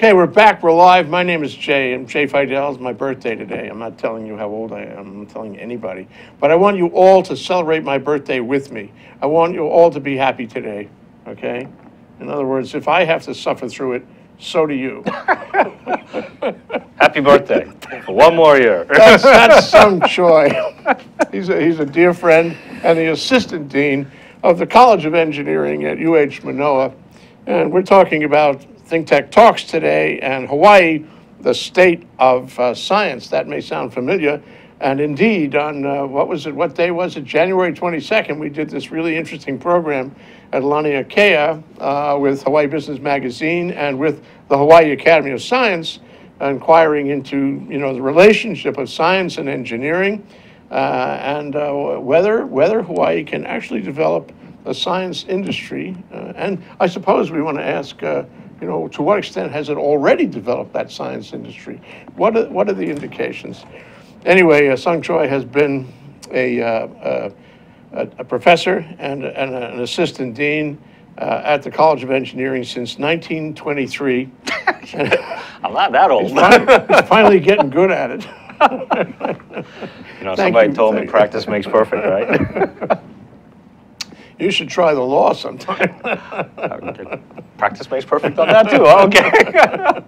Okay, we're back. We're live. My name is Jay. I'm Jay Fidell. It's my birthday today. I'm not telling you how old I am. I'm not telling anybody. But I want you all to celebrate my birthday with me. I want you all to be happy today, okay? In other words, if I have to suffer through it, so do you. Happy birthday for one more year. That's Song Choi. He's a dear friend and the assistant dean of the College of Engineering at UH Manoa. And we're talking about ThinkTech Talks today and Hawaii, the state of science. That may sound familiar. And indeed, on what day was it? January 22nd, we did this really interesting program at Laniakea with Hawaii Business Magazine and with the Hawaii Academy of Science, inquiring into the relationship of science and engineering, and whether Hawaii can actually develop a science industry. And I suppose we want to ask, to what extent has it already developed that science industry? What are the indications? Anyway, Song Choi has been a professor and an assistant dean at the College of Engineering since 1923. I'm not that old. He's finally getting good at it. Somebody told me practice makes perfect, right? You should try the law sometime. Practice makes perfect on that too. Okay.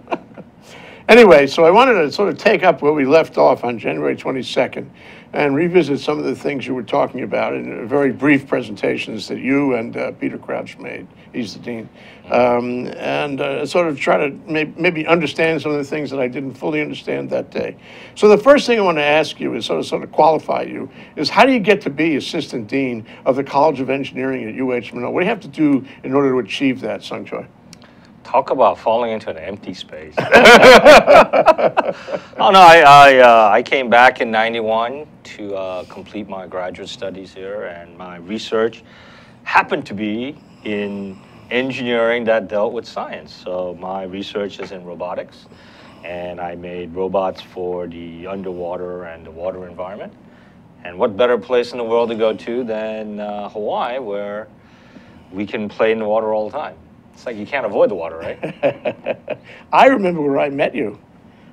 Anyway, so I wanted to sort of take up where we left off on January 22nd and revisit some of the things you were talking about in very brief presentations that you and Peter Crouch made. He's the dean. And sort of try to maybe understand some of the things that I didn't fully understand that day. So the first thing I want to ask you is sort of qualify you, is how do you get to be assistant dean of the College of Engineering at UH Manoa? What do you have to do in order to achieve that, Song Choi? Talk about falling into an empty space. Oh no, I came back in '91 to complete my graduate studies here, and my research happened to be in engineering that dealt with science. So my research is in robotics, and I made robots for the underwater and the water environment. And what better place in the world to go to than Hawaii, where we can play in the water all the time. It's like you can't avoid the water, right? I remember where I met you.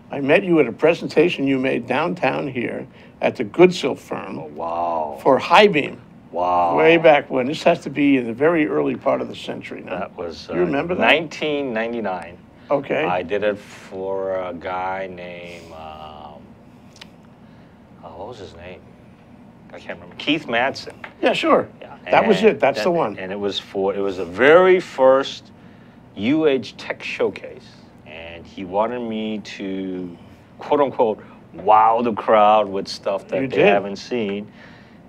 I met you at a presentation you made downtown here at the Goodsill firm. Oh, wow. For High Beam. Wow. Way back when. This has to be in the very early part of the century now. That was you remember that? 1999. Okay. I did it for a guy named, what was his name? I can't remember. Keith Madsen. Yeah, sure. Yeah. That was it. That's the one. And it was the very first UH Tech Showcase. And he wanted me to, quote unquote, wow the crowd with stuff that they haven't seen.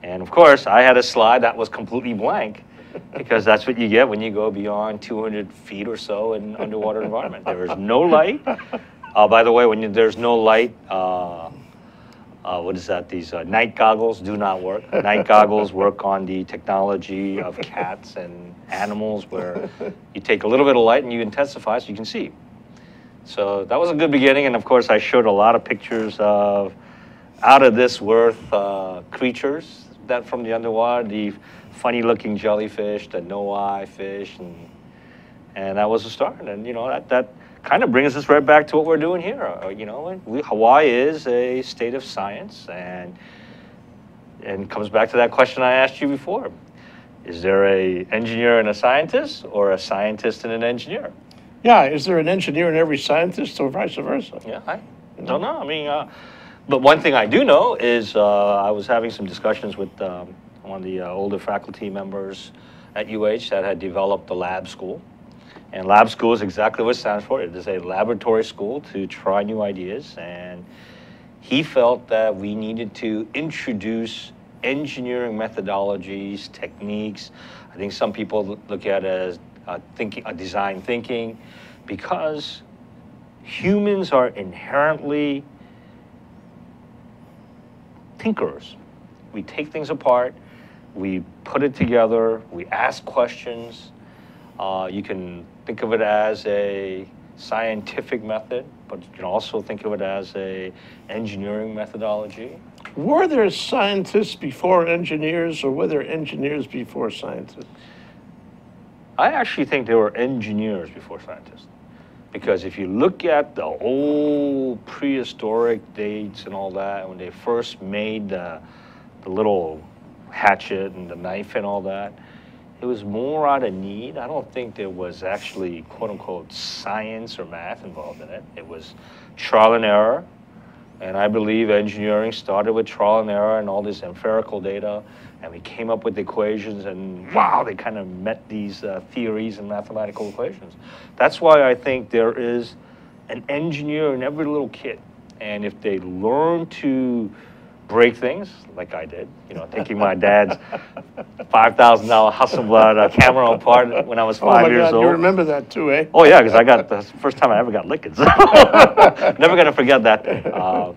And of course, I had a slide that was completely blank, because that's what you get when you go beyond 200 feet or so in underwater environment. There is no light. By the way, when there's no light, what is that? These night goggles do not work. Night goggles work on the technology of cats and animals, where you take a little bit of light and you intensify so you can see. So that was a good beginning. And of course, I showed a lot of pictures of out of this worth creatures that from the underwater, the funny looking jellyfish, the no-eye fish, and that was a start. And that kind of brings us right back to what we're doing here. Hawaii is a state of science, and comes back to that question I asked you before. Is there an engineer and a scientist, or a scientist and an engineer? Yeah, is there an engineer in every scientist, or vice versa? Yeah, I don't know. I mean, but one thing I do know is I was having some discussions with one of the older faculty members at UH that had developed the lab school. And lab school is exactly what it stands for. It is a laboratory school to try new ideas. And he felt that we needed to introduce engineering methodologies, techniques. I think some people look at it as design thinking, because humans are inherently thinkers. We take things apart, we put it together, we ask questions. You can think of it as a scientific method, but you can also think of it as a engineering methodology. Were there scientists before engineers, or were there engineers before scientists? I actually think there were engineers before scientists. Because if you look at the old prehistoric dates and all that, when they first made the little hatchet and the knife and all that, it was more out of need. I don't think there was actually, quote unquote, science or math involved in it. It was trial and error. And I believe engineering started with trial and error and all this empirical data. And we came up with equations, and wow, they kind of met these theories and mathematical equations. That's why I think there is an engineer in every little kid. And if they learn to break things, like I did, you know, taking my dad's $5,000 Hasselblad camera apart when I was 5 years old. You remember that too, eh? Oh yeah, because that's the first time I ever got licked. So never gonna forget that day.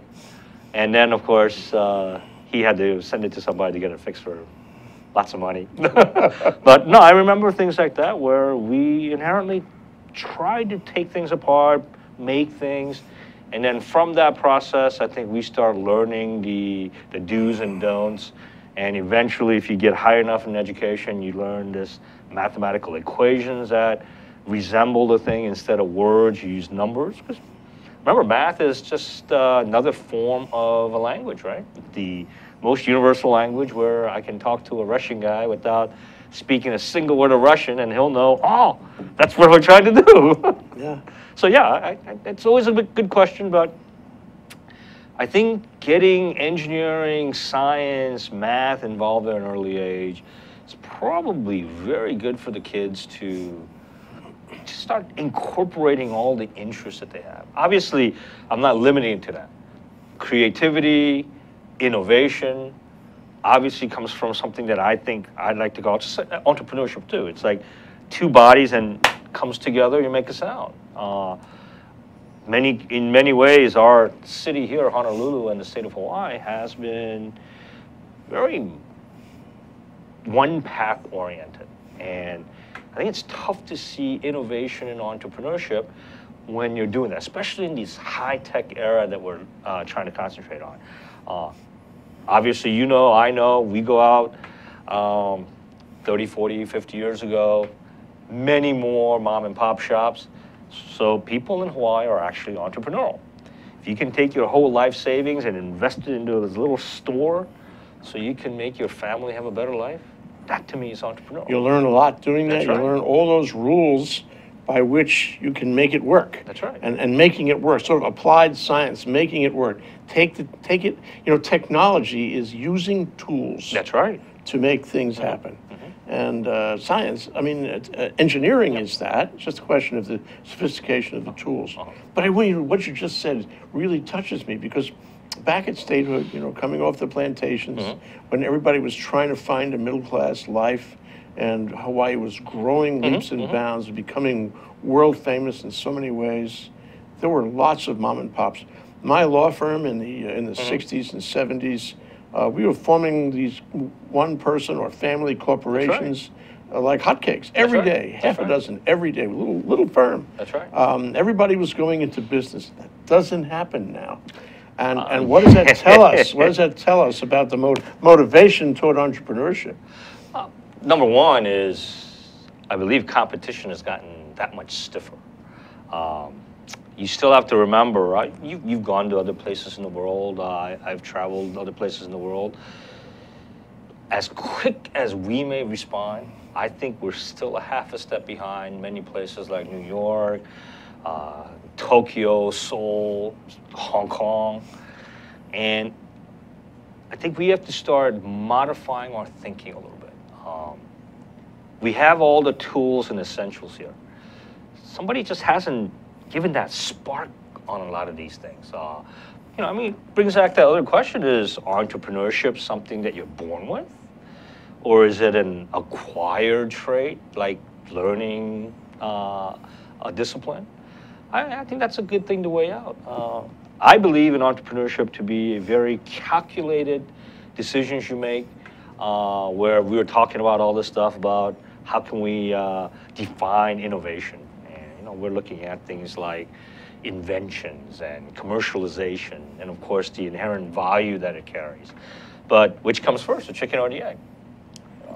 And then of course he had to send it to somebody to get it fixed for lots of money. But no, I remember things like that where we inherently tried to take things apart, make things. And then from that process, I think we start learning the do's and don'ts. And eventually, if you get high enough in education, you learn this mathematical equations that resemble the thing. Instead of words, you use numbers. Because remember, math is just another form of a language, right? The most universal language where I can talk to a Russian guy without speaking a single word of Russian, and he'll know, oh, that's what we're trying to do. Yeah. So yeah, it's always a good question, but I think getting engineering, science, math involved at an early age is probably very good for the kids to start incorporating all the interests that they have. Obviously, I'm not limiting it to that. Creativity, innovation, obviously comes from something that I think I'd like to call just entrepreneurship too. It's like two bodies and comes together, you make a sound. In many ways, our city here, Honolulu, and the state of Hawaii has been very one path oriented. And I think it's tough to see innovation and entrepreneurship when you're doing that, especially in this high-tech era that we're trying to concentrate on. Obviously, you know, I know, we go out 30, 40, 50 years ago, many more mom and pop shops. So people in Hawaii are actually entrepreneurial. If you can take your whole life savings and invest it into this little store so you can make your family have a better life, that to me is entrepreneurial. You'll learn a lot doing that. That's right. You'll learn all those rules by which you can make it work. That's right. And making it work, sort of applied science, making it work. Take it, you know, technology is using tools. That's right. To make things happen. And science, I mean, engineering is that. It's just a question of the sophistication of the tools. But what you just said really touches me, because back at statehood, you know, coming off the plantations, when everybody was trying to find a middle-class life, and Hawaii was growing leaps and bounds, becoming world famous in so many ways, there were lots of mom and pops. My law firm in the 60s and 70s, we were forming these one-person or family corporations like hotcakes every day, half a dozen every day, little firm. That's right. Everybody was going into business. That doesn't happen now. And what does that tell us? What does that tell us about the motivation toward entrepreneurship? Number one is, I believe competition has gotten that much stiffer. You still have to remember, right? You've gone to other places in the world. I've traveled other places in the world. As quick as we may respond, I think we're still a half a step behind many places like New York, Tokyo, Seoul, Hong Kong. And I think we have to start modifying our thinking a little bit. We have all the tools and essentials here. Somebody just hasn't given that spark on a lot of these things. You know, I mean, brings back that other question: is entrepreneurship something that you're born with, or is it an acquired trait, like learning a discipline? I think that's a good thing to weigh out. I believe in entrepreneurship to be a very calculated decisions you make, where we were talking about all this stuff about how can we define innovation. And, you know, we're looking at things like inventions and commercialization, and of course the inherent value that it carries. But which comes first, the chicken or the egg?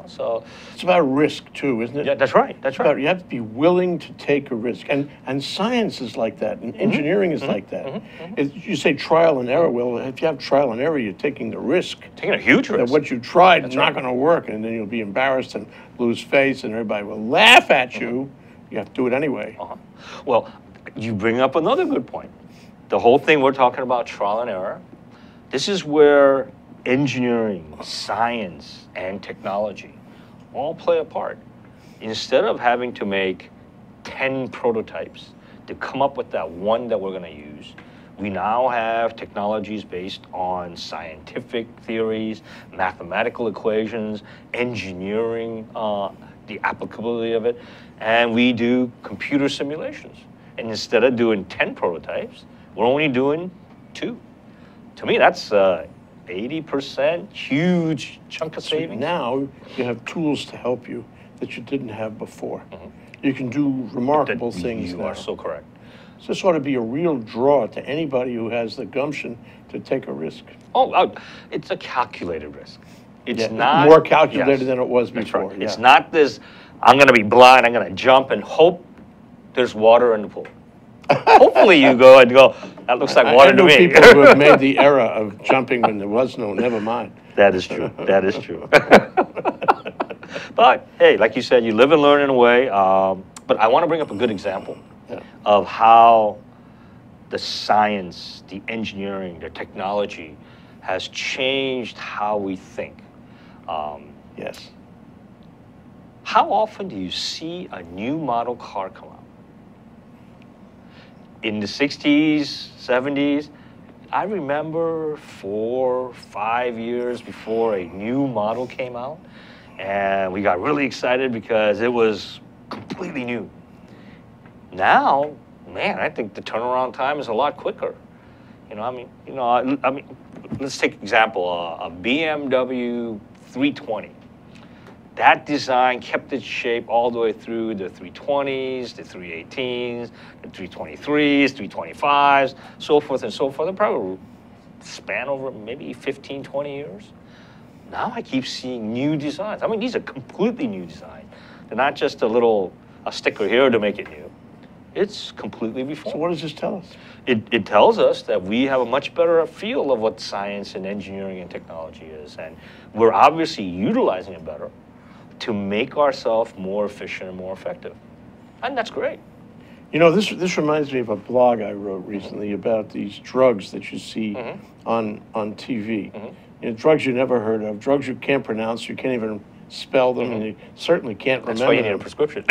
So it's about risk too, isn't it? yeah, that's right. That's right. You have to be willing to take a risk, and science is like that, and engineering is like that. You say trial and error. Well, if you have trial and error, you're taking the risk. Taking a huge That risk. what you tried is not going to work, and then you'll be embarrassed and lose face, and everybody will laugh at you. You have to do it anyway. Well, you bring up another good point. The whole thing we're talking about, trial and error. This is where engineering, science, and technology all play a part. Instead of having to make 10 prototypes to come up with that one that we're going to use, we now have technologies based on scientific theories, mathematical equations, engineering, the applicability of it, and we do computer simulations. And instead of doing 10 prototypes, we're only doing 2. To me, that's 80% huge chunk of savings. Now you have tools to help you that you didn't have before. You can do remarkable things now. You are so correct. So this ought to be a real draw to anybody who has the gumption to take a risk. Oh, it's a calculated risk. It's Yeah, not more calculated yes, than it was that's before. right. It's not this, I'm going to be blind, I'm going to jump and hope there's water in the pool. Hopefully you go and go, that looks like water I to know me. people who have made the error of jumping when there was no, never mind. That is true. That is true. But hey, like you said, you live and learn in a way. But I want to bring up a good example of how the science, the engineering, the technology has changed how we think. Yes. How often do you see a new model car come out? In the 60s, 70s, I remember 4, 5 years before a new model came out, and we got really excited because it was completely new. Now, man, I think the turnaround time is a lot quicker. I mean, let's take an example, a BMW 320. That design kept its shape all the way through the 320s, the 318s, the 323s, 325s, so forth and so forth. It probably span over maybe 15, 20 years. Now I keep seeing new designs. I mean, these are completely new designs. They're not just a sticker here to make it new. It's completely reformed. So what does this tell us? It tells us that we have a much better feel of what science and engineering and technology is, and we're obviously utilizing it better to make ourselves more efficient and more effective. And that's great. This reminds me of a blog I wrote recently about these drugs that you see on TV. Drugs you never heard of, drugs you can't pronounce, you can't even spell them, and you certainly can't remember. That's why you need a prescription.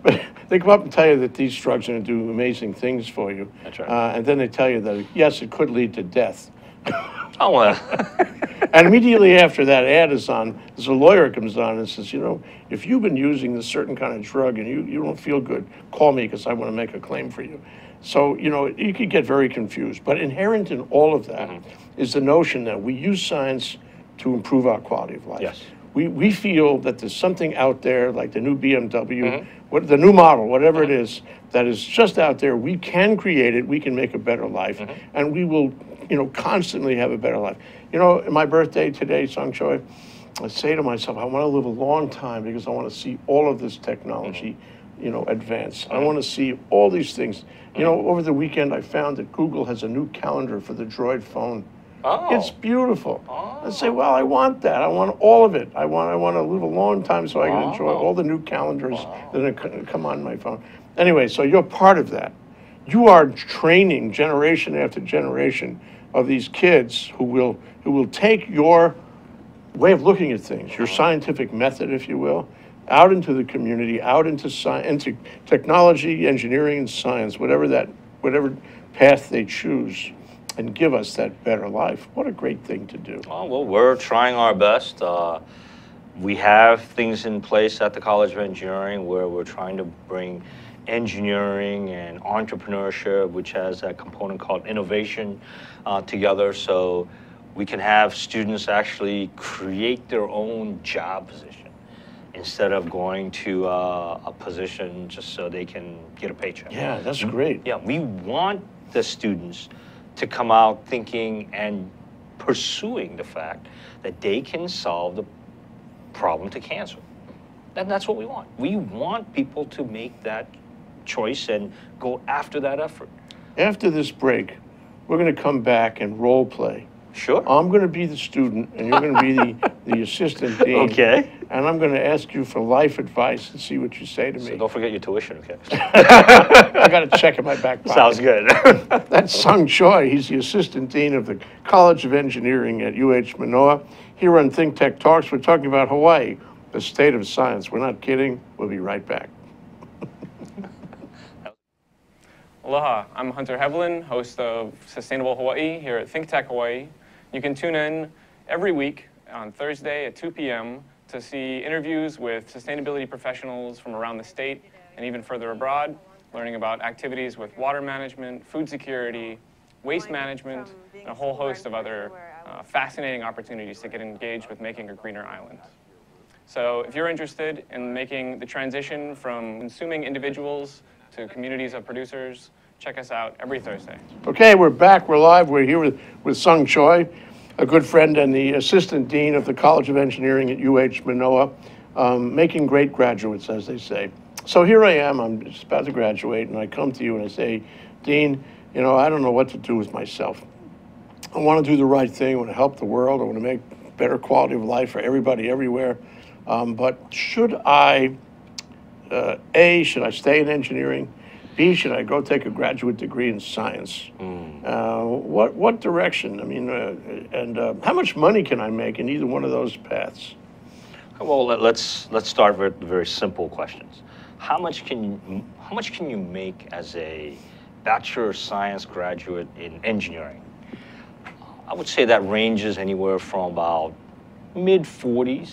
But they come up and tell you that these drugs are going to do amazing things for you. That's right. And then they tell you that, yes, it could lead to death. Oh, well. And immediately after that ad is on, there's a lawyer comes on and says, if you've been using this certain kind of drug and you don't feel good, call me because I want to make a claim for you. So, you could get very confused. But inherent in all of that is the notion that we use science to improve our quality of life. Yes. We feel that there's something out there, like the new BMW, the new model, whatever it is, that is just out there. We can create it. We can make a better life. And we will, constantly have a better life. My birthday today, Song Choi, I say to myself, I want to live a long time because I want to see all of this technology, advance. I want to see all these things. Over the weekend, I found that Google has a new calendar for the Droid phone. Oh. It's beautiful. I say, well, I want that. I want all of it. I want to live a long time so I can enjoy all the new calendars that come on my phone. Anyway, so you're part of that. You are training generation after generation of these kids who will take your way of looking at things, your scientific method, if you will, out into the community, out into into technology, engineering, and science, whatever path they choose, and give us that better life. What a great thing to do. Oh, well, we're trying our best. We have things in place at the College of Engineering where we're trying to bring engineering and entrepreneurship, which has a component called innovation, together, so we can have students actually create their own job position instead of going to a position just so they can get a paycheck. Yeah, that's great. Yeah, we want the students to come out thinking and pursuing the fact that they can solve the problem to cancer. And that's what we want. We want people to make that choice and go after that effort. After this break, we're going to come back and role play. Sure. I'm going to be the student, and you're going to be the assistant dean. Okay. And I'm going to ask you for life advice and see what you say to me. So don't forget your tuition, okay? I got to check in my back pocket. Sounds good. That's Song Choi. He's the assistant dean of the College of Engineering at UH Manoa. Here on ThinkTech Talks, we're talking about Hawaii, the state of science. We're not kidding. We'll be right back. Aloha, I'm Hunter Hevelin, host of Sustainable Hawaii here at ThinkTech Hawaii. You can tune in every week on Thursday at 2 p.m. to see interviews with sustainability professionals from around the state and even further abroad, learning about activities with water management, food security, waste management, and a whole host of other fascinating opportunities to get engaged with making a greener island. So if you're interested in making the transition from consuming individuals to communities of producers, check us out every Thursday. Okay, we're back. We're live. We're here with Song Choi, a good friend and the assistant dean of the College of Engineering at UH Manoa, making great graduates, as they say. So here I am. I'm just about to graduate, and I come to you and I say, Dean, you know, I don't know what to do with myself. I want to do the right thing. I want to help the world. I want to make better quality of life for everybody everywhere. But should I, A, should I stay in engineering? B, should I go take a graduate degree in science? What direction? I mean, how much money can I make in either one of those paths? Well, let's start with very simple questions. How much can you make as a Bachelor of Science graduate in engineering? I would say that ranges anywhere from about mid-40s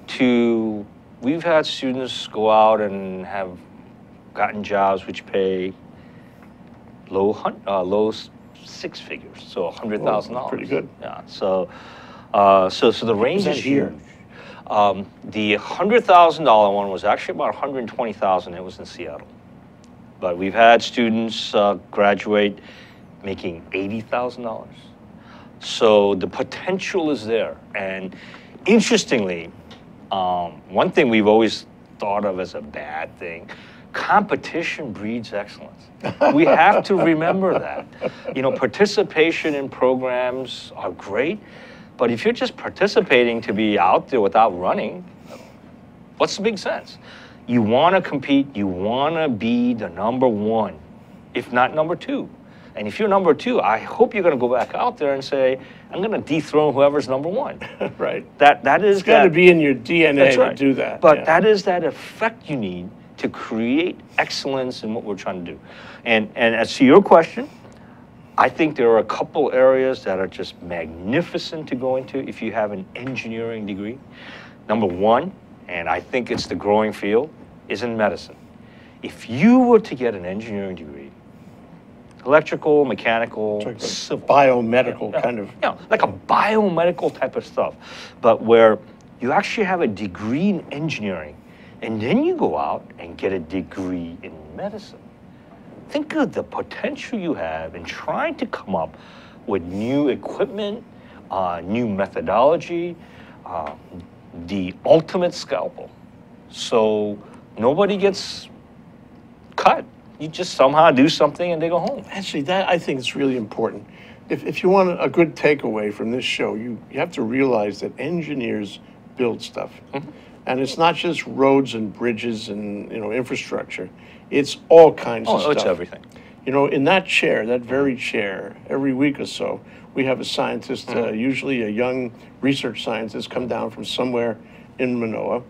to, we've had students go out and have gotten jobs which pay low six figures, so $100,000. Pretty good. Yeah. So the range is huge. The $100,000 one was actually about $120,000. It was in Seattle, but we've had students graduate making $80,000. So the potential is there. And interestingly, one thing we've always thought of as a bad thing, competition breeds excellence. We have to remember that. You know, participation in programs are great, but if you're just participating to be out there without running, what's the big sense? You want to compete, you want to be the number one, if not number two. And if you're number two, I hope you're going to go back out there and say, I'm going to dethrone whoever's number one. Right. That is it's got to be in your DNA right. to do that. But yeah. that is that effect you need to create excellence in what we're trying to do. And as to your question, I think there are a couple areas that are just magnificent to go into if you have an engineering degree. Number one, and I think it's the growing field, is in medicine. If you were to get an engineering degree, electrical, mechanical, like civil, biomedical kind of. Yeah, like a biomedical type of stuff, but where you actually have a degree in engineering, and then you go out and get a degree in medicine. Think of the potential you have in trying to come up with new equipment, new methodology, the ultimate scalpel. So nobody gets cut. You just somehow do something and they go home. Actually, that I think is really important. If you want a good takeaway from this show, you have to realize that engineers build stuff. Mm-hmm. And it's not just roads and bridges and infrastructure. It's all kinds of stuff. Oh, it's everything. You know, in that chair, that very chair, every week or so, we have a scientist, usually a young research scientist, come down from somewhere in Manoa.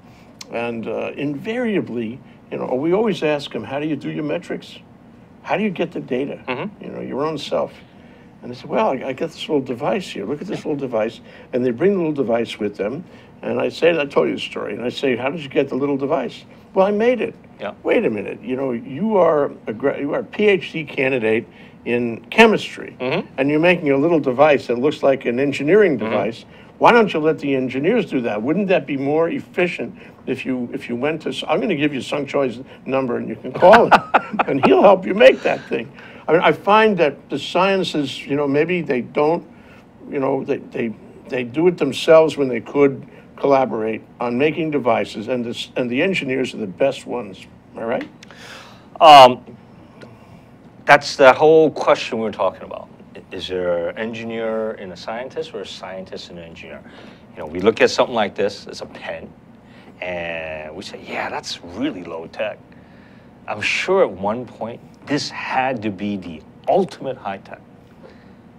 And invariably, we always ask them, how do you do your metrics? How do you get the data? Mm-hmm. Your own self. And they say, well, I got this little device here. Look at this little device. And they bring the little device with them. And I told you the story. And I say, how did you get the little device? Well, I made it. Yeah. Wait a minute. You are a PhD candidate in chemistry. Mm-hmm. And you're making a little device that looks like an engineering device. Mm-hmm. Why don't you let the engineers do that? Wouldn't that be more efficient if you went to, I'm going to give you Song Choi's number and you can call him and he'll help you make that thing. I mean, I find that the sciences, maybe they don't, they do it themselves when they could collaborate on making devices, and the engineers are the best ones. Am I right? That's the whole question we're talking about. Is there an engineer in a scientist or a scientist in an engineer? You know, we look at something like this, it's a pen, and we say, yeah, that's really low tech. I'm sure at one point, this had to be the ultimate high tech.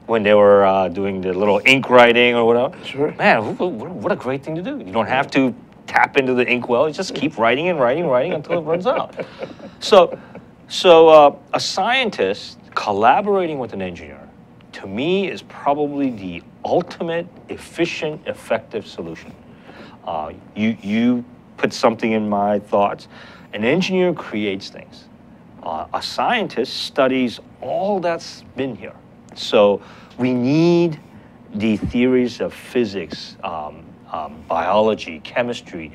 When they were doing the little ink writing or whatever. Sure. Man, what a great thing to do. You don't have to tap into the inkwell. You just keep writing and writing and writing until it runs out. So a scientist collaborating with an engineer, to me, is probably the ultimate efficient, effective solution. You put something in my thoughts. An engineer creates things. A scientist studies all that's been here. So we need the theories of physics, biology, chemistry,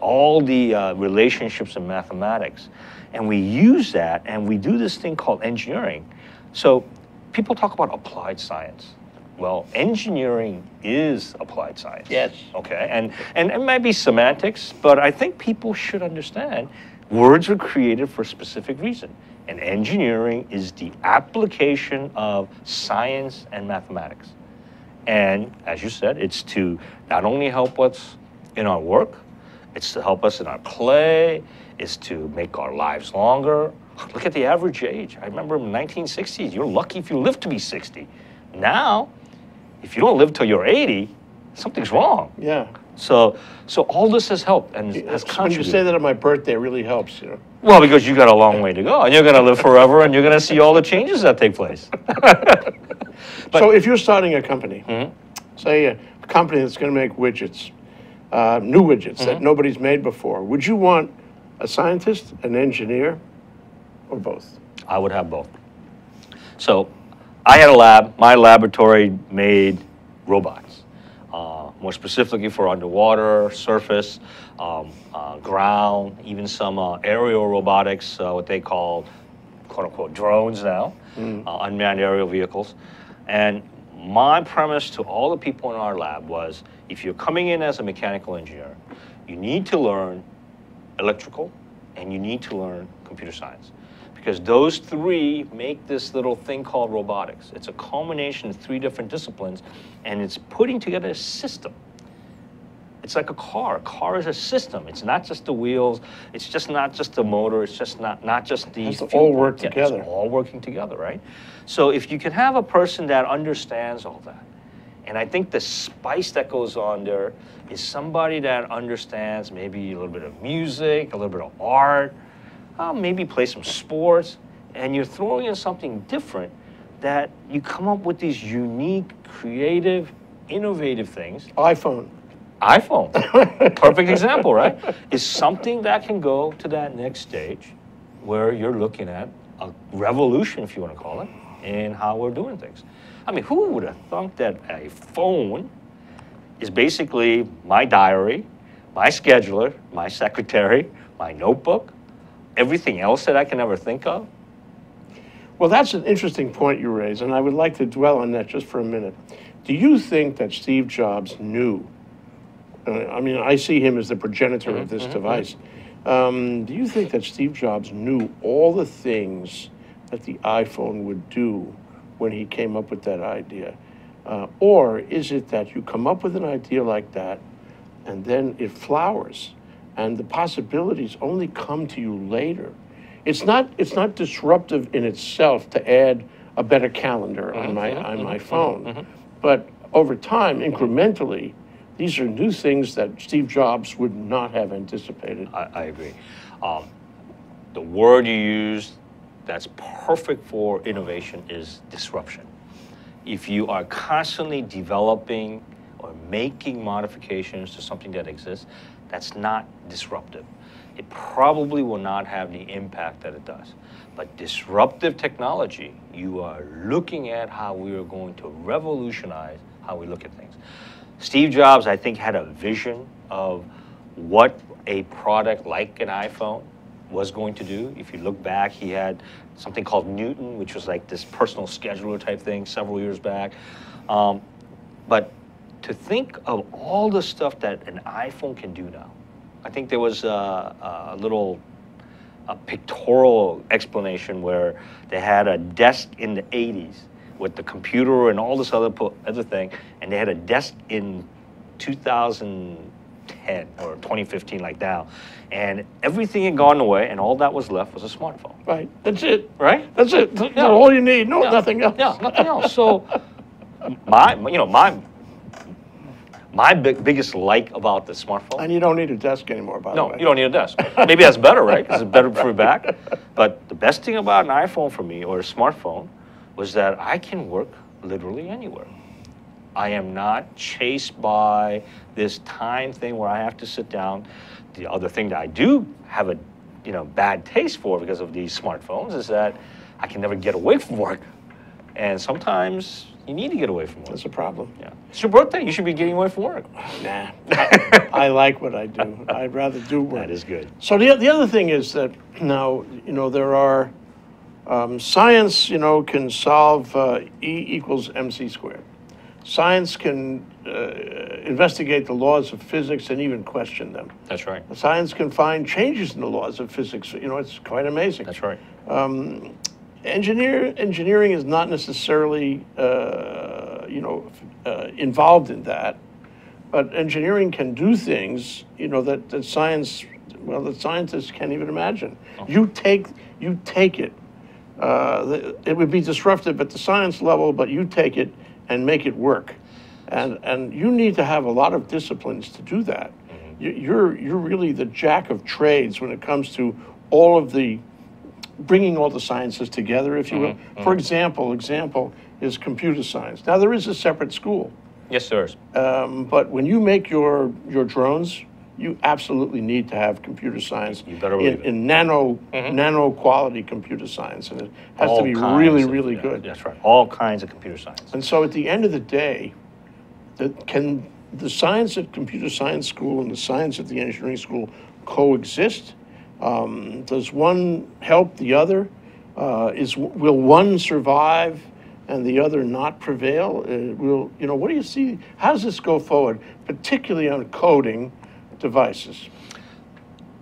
all the relationships in mathematics. And we use that, and we do this thing called engineering. So people talk about applied science. Well, engineering is applied science. Yes. Okay, and it might be semantics, but I think people should understand words are created for a specific reason. And engineering is the application of science and mathematics. And as you said, it's to not only help us in our work, it's to help us in our play, it's to make our lives longer. Look at the average age. I remember in the 1960s, you're lucky if you live to be 60. Now, if you don't live till you're 80, something's wrong. Yeah. So all this has helped and has When contributed. you say that on my birthday, it really helps, you know. Well, because you got a long way to go, and you're going to live forever, and you're going to see all the changes that take place. So if you're starting a company, Mm-hmm. say a company that's going to make widgets, new widgets Mm-hmm. that nobody's made before, would you want a scientist, an engineer, or both? I would have both. So I had a lab. My laboratory made robots, more specifically for underwater, surface, ground, even some aerial robotics, what they call, quote unquote, drones now, unmanned aerial vehicles. And my premise to all the people in our lab was, if you're coming in as a mechanical engineer, you need to learn electrical and you need to learn computer science. Because those three make this little thing called robotics. It's a culmination of three different disciplines, and it's putting together a system. It's like a car. A car is a system. It's not just the wheels. It's just not just the motor. It's just not just the. It has to all work together. It's all working together, right? So if you can have a person that understands all that, and I think the spice that goes on there is somebody that understands maybe a little bit of music, a little bit of art, maybe play some sports, and you're throwing in something different that you come up with these unique, creative, innovative things. iPhone. Perfect example, right? Is something that can go to that next stage where you're looking at a revolution, if you want to call it, in how we're doing things. I mean, who would have thought that a phone is basically my diary, my scheduler, my secretary, my notebook, everything else that I can ever think of? Well, that's an interesting point you raise, and I would like to dwell on that just for a minute. Do you think that Steve Jobs knew? I mean, I see him as the progenitor of this device. Do you think that Steve Jobs knew all the things that the iPhone would do when he came up with that idea? Or is it that you come up with an idea like that, and then it flowers, and the possibilities only come to you later? It's not disruptive in itself to add a better calendar on my phone, but over time, incrementally, these are new things that Steve Jobs would not have anticipated. I agree. The word you used that's perfect for innovation is disruption. If you are constantly developing or making modifications to something that exists, that's not disruptive. It probably will not have the impact that it does. But disruptive technology, you are looking at how we are going to revolutionize how we look at things. Steve Jobs, I think, had a vision of what a product like an iPhone was going to do. If you look back, he had something called Newton, which was like this personal scheduler type thing several years back. But to think of all the stuff that an iPhone can do now. I think there was a pictorial explanation where they had a desk in the 80s with the computer and all this other thing, and they had a desk in 2010 or 2015 like now, and everything had gone away, and all that was left was a smartphone. Right. That's it. Right? That's it. That's all you need. No, nothing else. Yeah, nothing else. So my biggest like about the smartphone. And you don't need a desk anymore, by the way. No, you don't need a desk. Maybe that's better, right? Because it's better for your back. But the best thing about an iPhone for me, or a smartphone, was that I can work literally anywhere. I am not chased by this time thing where I have to sit down. The other thing that I do have a bad taste for because of these smartphones is that I can never get away from work. And sometimes you need to get away from work. That's a problem. Yeah. It's your birthday. You should be getting away from work. Nah. I like what I do. I'd rather do work. That is good. So the other thing is that now, there are, science, can solve E equals mc squared. Science can investigate the laws of physics and even question them. That's right. Science can find changes in the laws of physics. It's quite amazing. That's right. Engineering is not necessarily, involved in that, but engineering can do things, that science, that scientists can't even imagine. Oh. You take it. It would be disruptive at the science level, but you take it and make it work. And you need to have a lot of disciplines to do that. Mm-hmm. You're really the jack of trades when it comes to all of bringing all the sciences together, if you will. Mm-hmm. For example is computer science. Now, there is a separate school. Yes, there is. But when you make your drones, you absolutely need to have computer science. You better believe in nano quality computer science, and it has to be really good. That's right. All kinds of computer science. And so, at the end of the day, can the science at computer science school and the science at the engineering school coexist? Does one help the other? Will one survive and the other not prevail? What do you see? How does this go forward, particularly on coding devices?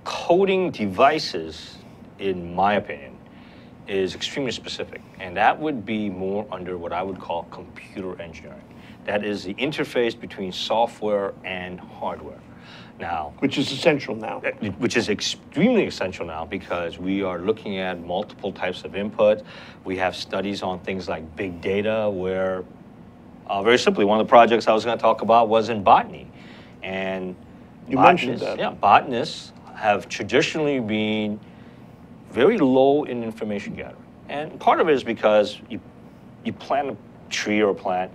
Coding devices, in my opinion, is extremely specific, and that would be more under what I would call computer engineering. That is the interface between software and hardware. Now, which is essential now. Which is extremely essential now because we are looking at multiple types of input. We have studies on things like big data where, very simply, one of the projects I was going to talk about was in botany. And you mentioned that. Yeah, botanists have traditionally been very low in information gathering. And part of it is because you plant a tree or a plant,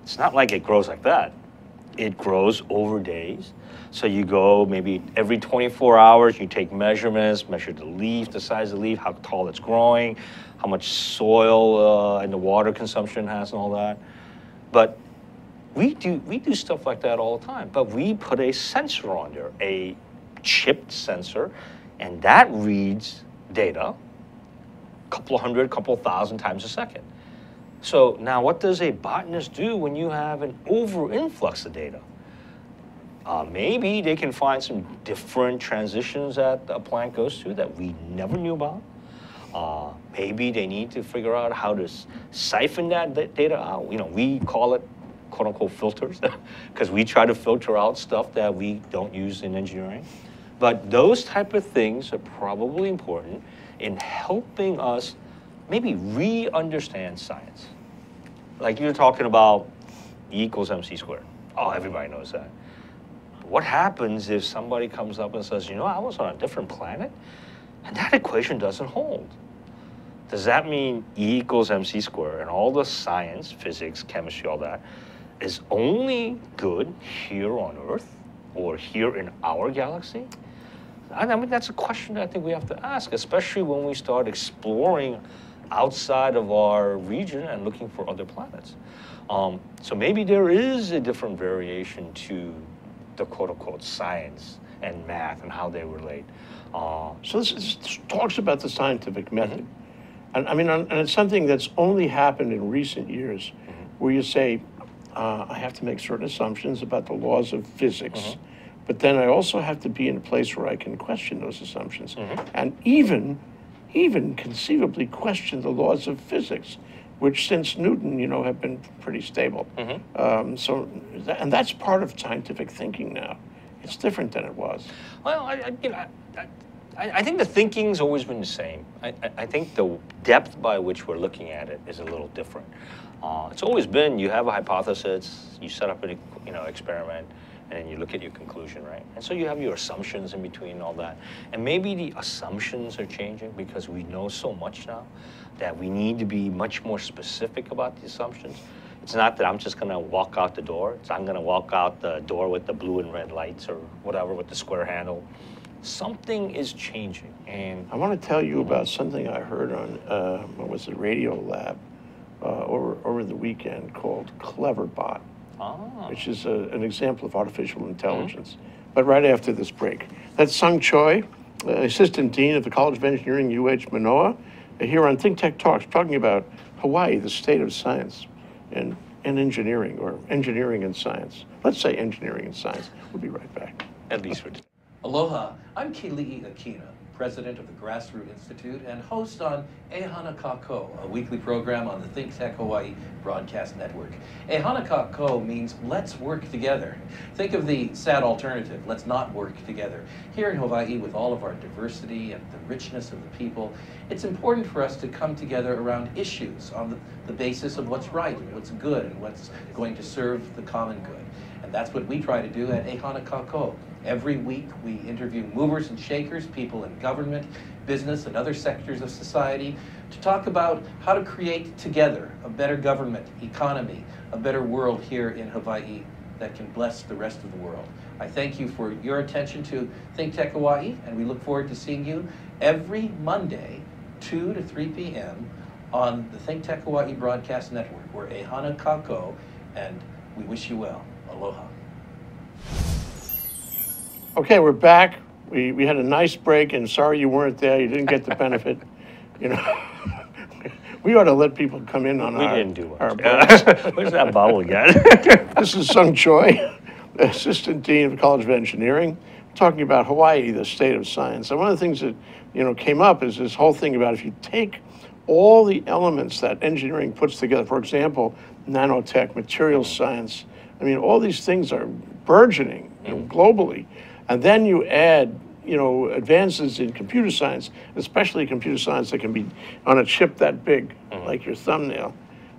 it's not like it grows like that. It grows over days. So you go maybe every 24 hours, you take measurements, measure the leaf, the size of the leaf, how tall it's growing, how much soil and the water consumption it has and all that. But we do stuff like that all the time. But we put a sensor on there, a chipped sensor, and that reads data a couple hundred, couple thousand times a second. So now what does a botanist do when you have an over-influx of data? Maybe they can find some different transitions that a plant goes through that we never knew about. Maybe they need to figure out how to siphon that data out. We call it, quote unquote, filters, because we try to filter out stuff that we don't use in engineering. But those type of things are probably important in helping us maybe re-understand science. Like you're talking about E equals mc squared. Oh, everybody knows that. What happens if somebody comes up and says, I was on a different planet, and that equation doesn't hold? Does that mean E equals mc squared and all the science, physics, chemistry, all that, is only good here on Earth or here in our galaxy? I mean, that's a question that I think we have to ask, especially when we start exploring outside of our region and looking for other planets. So maybe there is a different variation to the quote-unquote science and math and how they relate. So this talks about the scientific method. And I mean, and it's something that's only happened in recent years where you say, I have to make certain assumptions about the laws of physics, but then I also have to be in a place where I can question those assumptions, and even conceivably question the laws of physics, which since Newton, have been pretty stable. And that's part of scientific thinking now. It's different than it was. Well, I think the thinking's always been the same. I think the depth by which we're looking at it is a little different. It's always been, you have a hypothesis, you set up an experiment, and then you look at your conclusion, right? And so you have your assumptions in between and all that. And maybe the assumptions are changing because we know so much now that we need to be much more specific about the assumptions. It's not that I'm just gonna walk out the door. I'm gonna walk out the door with the blue and red lights or whatever with the square handle. Something is changing. And I want to tell you about something I heard on, Radio Lab over the weekend called Cleverbot, which is an example of artificial intelligence. But right after this break. That's Song Choi, Assistant Dean of the College of Engineering, UH Manoa, here on ThinkTech Talks, talking about Hawaii, the state of science and engineering, or engineering and science. Let's say engineering and science. We'll be right back. at least for today. Aloha, I'm Keli'i Akina, president of the Grassroot Institute and host on Ehana Kako, a weekly program on the ThinkTech Hawaii broadcast network. Ehana Kako means let's work together. Think of the sad alternative, let's not work together. Here in Hawaii, with all of our diversity and the richness of the people, it's important for us to come together around issues on the basis of what's right and what's good and what's going to serve the common good. And that's what we try to do at Ehana Kako. Every week, we interview movers and shakers, people in government, business, and other sectors of society to talk about how to create together a better government, economy, a better world here in Hawaii that can bless the rest of the world. I thank you for your attention to ThinkTech Hawaii, and we look forward to seeing you every Monday, 2 to 3 p.m. on the ThinkTech Hawaii Broadcast Network. We're Ehana Kako, and we wish you well. Aloha. Okay, we're back. We had a nice break, and sorry you weren't there. You didn't get the benefit. You know, we ought to let people come in on We our didn't do our much. breaks. Where's that bubble again? This is Sung Choi, Assistant Dean of the College of Engineering, talking about Hawaii, the state of science. And one of the things that came up is this whole thing about if you take all the elements that engineering puts together, for example, nanotech, materials science. I mean, all these things are burgeoning globally. And then you add, advances in computer science, especially computer science that can be on a chip that big, like your thumbnail,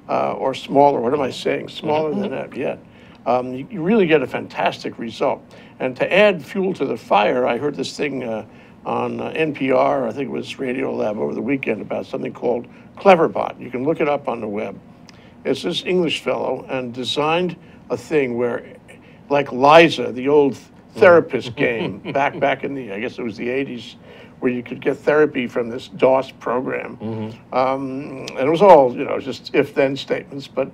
or smaller. What am I saying? Smaller than that, yet. You really get a fantastic result. And to add fuel to the fire, I heard this thing on NPR, I think it was Radio Lab over the weekend, about something called Cleverbot. You can look it up on the web. It's this English fellow and designed a thing where, like Liza, the old therapist game back in the, I guess it was the 80s, where you could get therapy from this DOS program. And it was all, just if-then statements. But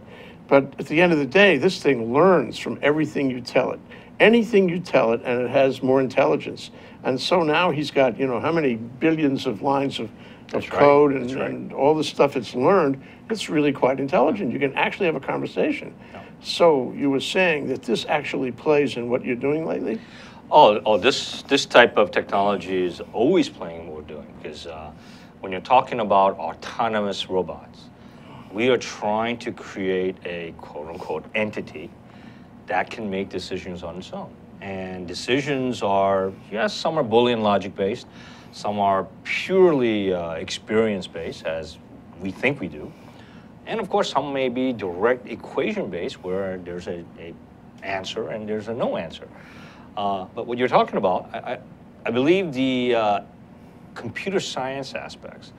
at the end of the day, this thing learns from everything you tell it. Anything you tell it, and it has more intelligence. And so now he's got, how many billions of lines of code and all the stuff it's learned. It's really quite intelligent. You can actually have a conversation. So you were saying that this actually plays in what you're doing lately? This type of technology is always playing in what we're doing, because when you're talking about autonomous robots, we are trying to create a quote-unquote entity that can make decisions on its own. And decisions are, yes, some are Boolean logic based, some are purely experience based, as we think we do. And of course, some may be direct equation based, where there's a answer and there's a no answer. But what you're talking about, I believe the computer science aspects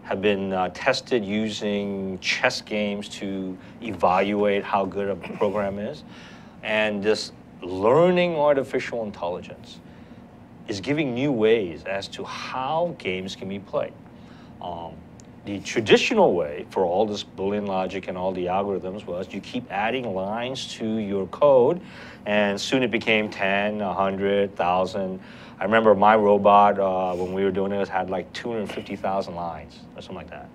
have been tested using chess games to evaluate how good a program is. And this learning artificial intelligence is giving new ways as to how games can be played. The traditional way for all this Boolean logic and all the algorithms was you keep adding lines to your code, and soon it became 10, 100, 1,000. I remember my robot, when we were doing it, had like 250,000 lines or something like that.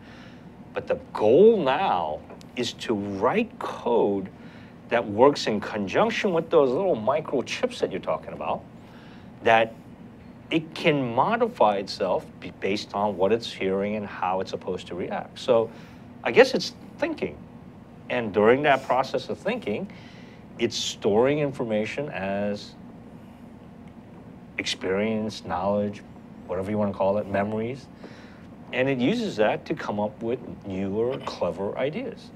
But the goal now is to write code that works in conjunction with those little microchips that you're talking about, that it can modify itself based on what it's hearing and how it's supposed to react. So I guess it's thinking. And during that process of thinking, it's storing information as experience, knowledge, whatever you want to call it, memories. And it uses that to come up with newer, clever ideas.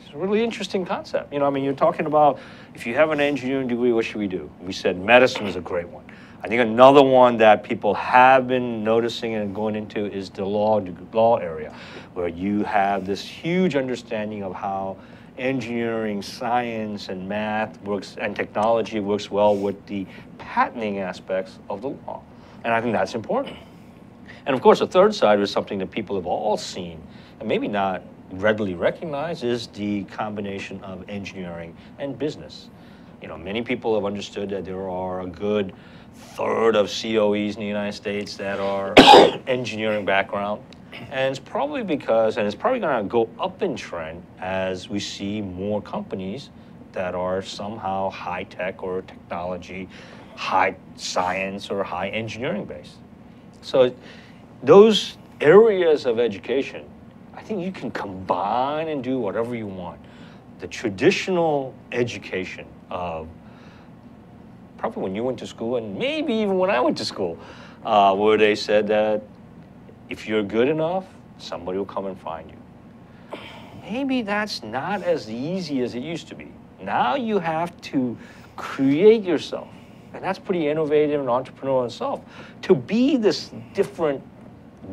It's a really interesting concept. You know, I mean, you're talking about, if you have an engineering degree, what should we do? We said medicine is a great one. I think another one that people have been noticing and going into is the law area, where you have this huge understanding of how engineering, science, and math works, and technology works well with the patenting aspects of the law. And I think that's important. And of course, the third side is something that people have all seen, and maybe not readily recognized, is the combination of engineering and business. You know, many people have understood that there are a good third of COEs in the United States that are engineering background. And it's probably because, and it's probably going to go up in trend as we see more companies that are somehow high tech or technology, high science or high engineering based. So those areas of education, I think you can combine and do whatever you want. The traditional education of probably when you went to school, and maybe even when I went to school, where they said that if you're good enough, somebody will come and find you. Maybe that's not as easy as it used to be. Now you have to create yourself, and that's pretty innovative and entrepreneurial itself, to be this different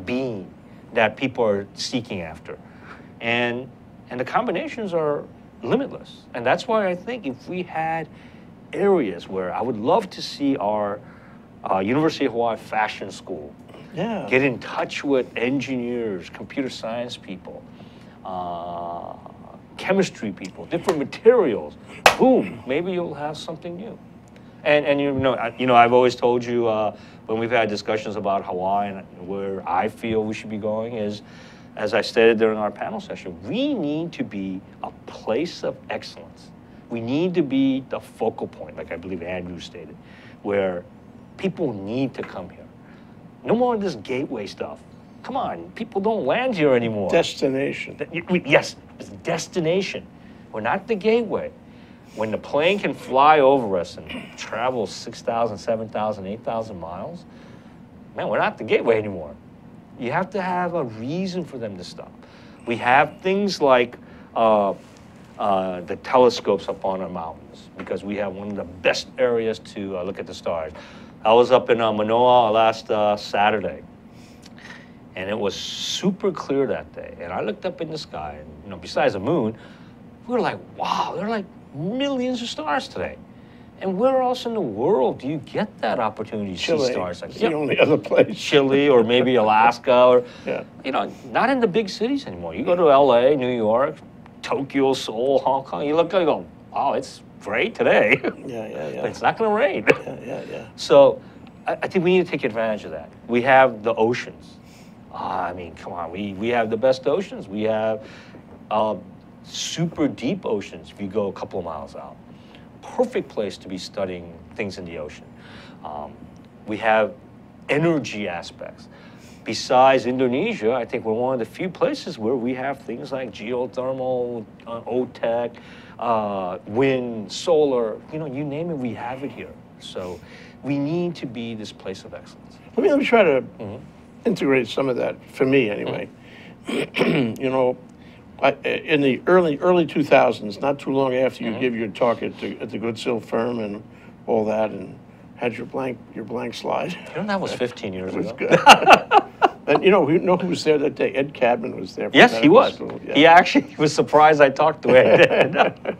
being that people are seeking after. And the combinations are limitless. And that's why I think if we had areas where I would love to see our University of Hawaii Fashion School get in touch with engineers, computer science people, chemistry people, different materials. Boom, maybe you'll have something new. And you know, I've always told you when we've had discussions about Hawaii and where I feel we should be going is, as I stated during our panel session, we need to be a place of excellence. We need to be the focal point, like I believe Andrew stated, where people need to come here. No more of this gateway stuff. Come on, people don't land here anymore. Destination. Yes, it's destination. We're not the gateway. When the plane can fly over us and travel 6,000, 7,000, 8,000 miles, man, we're not the gateway anymore. You have to have a reason for them to stop. We have things like the telescopes up on our mountains, because we have one of the best areas to look at the stars. I was up in Manoa last Saturday, and it was super clear that day. And I looked up in the sky, and you know, besides the moon, we were like, wow, there are like millions of stars today. And where else in the world do you get that opportunity to see stars like that? The only other place. Chile or maybe Alaska, or you know, not in the big cities anymore. You go to LA, New York, Tokyo, Seoul, Hong Kong, you look and you go, wow, it's great today. But it's not going to rain. So I think we need to take advantage of that. We have the oceans. I mean, come on, we have the best oceans. We have super deep oceans if you go a couple of miles out. Perfect place to be studying things in the ocean. We have energy aspects. Besides Indonesia, I think we're one of the few places where we have things like geothermal, OTEC, wind, solar, you know, you name it, we have it here. So we need to be this place of excellence. Let me try to integrate some of that, for me anyway. You know, in the early 2000s, not too long after you give your talk at the Goodsill firm and all that, and had your blank slide. You know, that was 15 years ago. It was good. And you know who was there that day? Ed Cadman was there. Yes, he was. Yeah. He actually was surprised I talked to Ed.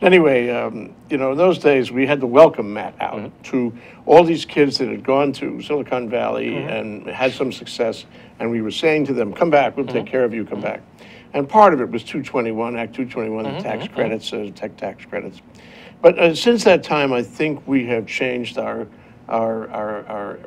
Anyway, you know, in those days we had the welcome mat out to all these kids that had gone to Silicon Valley and had some success, and we were saying to them, "Come back, we'll take care of you. Come back." And part of it was 221, Act 221, the tax credits, tech tax credits. But since that time, I think we have changed our our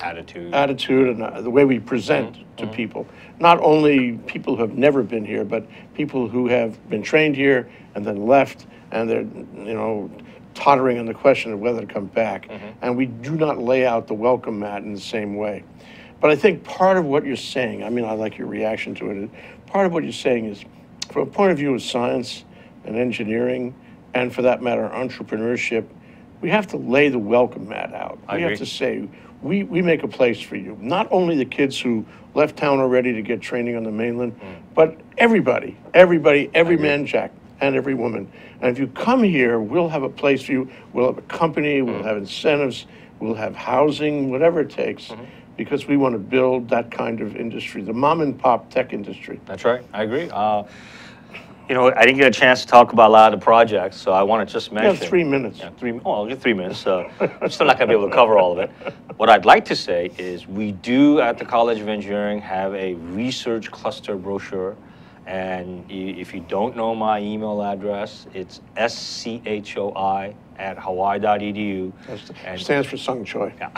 Attitude. attitude and the way we present to people. Not only people who have never been here, but people who have been trained here and then left, and they're, tottering on the question of whether to come back. And we do not lay out the welcome mat in the same way. But I think part of what you're saying, I like your reaction to it, part of what you're saying is, from a point of view of science and engineering, and for that matter, entrepreneurship, we have to lay the welcome mat out. We have to say, we make a place for you. Not only the kids who left town already to get training on the mainland, but everybody, every man, Jack, and every woman. And if you come here, we'll have a place for you. We'll have a company, we'll have incentives, we'll have housing, whatever it takes, because we want to build that kind of industry, the mom and pop tech industry. That's right, I agree. I didn't get a chance to talk about a lot of the projects, so I want to just mention. You have 3 minutes. Yeah, I'll get 3 minutes. I'm still not going to be able to cover all of it. What I'd like to say is we do at the College of Engineering have a research cluster brochure. And if you don't know my email address, it's schoi@hawaii.edu. It stands for Song Choi. Yeah.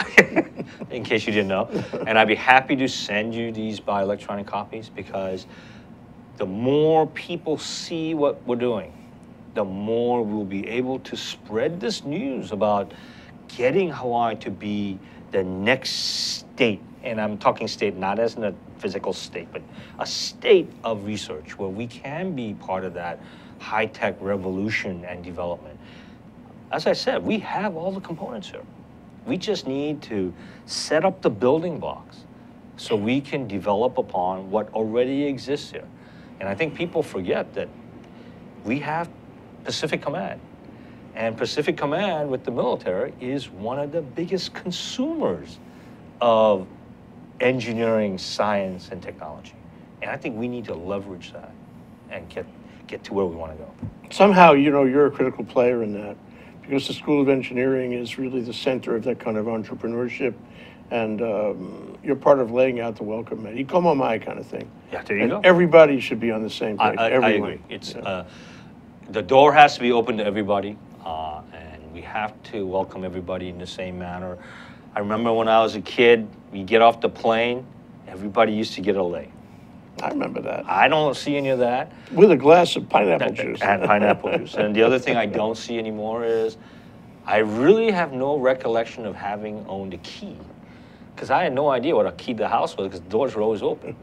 In case you didn't know. And I'd be happy to send you these by electronic copies, because the more people see what we're doing, the more we'll be able to spread this news about getting Hawaii to be the next state. And I'm talking state not as in a physical state, but a state of research where we can be part of that high-tech revolution and development. As I said, we have all the components here. We just need to set up the building blocks so we can develop upon what already exists here. And I think people forget that we have Pacific Command. And Pacific Command with the military is one of the biggest consumers of engineering, science, and technology. And I think we need to leverage that and get to where we want to go. Somehow, you're a critical player in that, because the School of Engineering is really the center of that kind of entrepreneurship, and you're part of laying out the welcome mat. Ikomo mai kind of thing. Yeah, there you go. Everybody should be on the same page. I agree. It's the door has to be open to everybody, and we have to welcome everybody in the same manner. I remember when I was a kid, we get off the plane, everybody used to get a lei. I remember that. I don't see any of that. With a glass of pineapple juice. And pineapple juice. And the other thing I don't see anymore is I really have no recollection of having owned a key, because I had no idea what a key to the house was, because the doors were always open.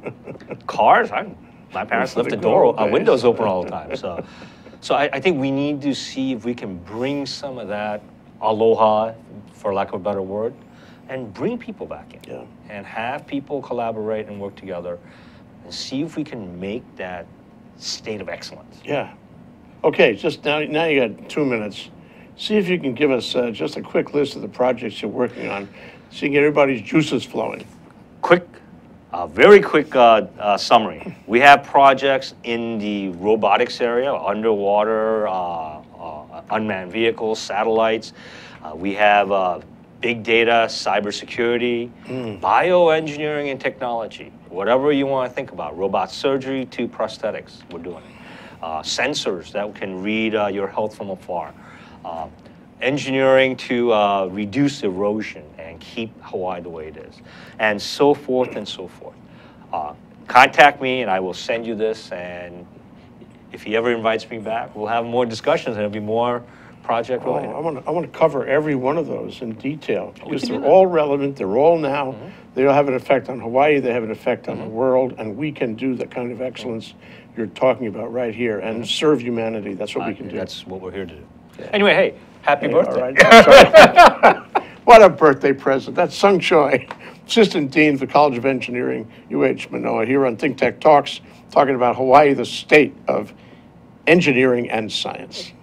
Cars, my parents left the windows open all the time. So I think we need to see if we can bring some of that aloha, for lack of a better word, and bring people back in. Yeah. And have people collaborate and work together and see if we can make that state of excellence. Yeah. Okay, just now you got 2 minutes. See if you can give us just a quick list of the projects you're working on, so you can get everybody's juices flowing. Very quick summary. We have projects in the robotics area, underwater, unmanned vehicles, satellites. We have big data, cybersecurity, bioengineering and technology, whatever you want to think about, robot surgery to prosthetics, we're doing it. Sensors that can read your health from afar. Engineering to reduce erosion and keep Hawaii the way it is, and so forth and so forth. Contact me and I will send you this, and if he ever invites me back, we'll have more discussions and there'll be more project related. I want to cover every one of those in detail, because they're all relevant, they're all now, they all have an effect on Hawaii, they have an effect on the world, and we can do the kind of excellence you're talking about right here and serve humanity. That's what we can do. That's what we're here to do. Yeah. Anyway, hey, happy birthday. All right. What a birthday present. That's Song Choi, Assistant Dean of the College of Engineering, Manoa, here on ThinkTech Talks, talking about Hawaii, the state of engineering and science.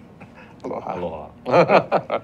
Aloha. Aloha.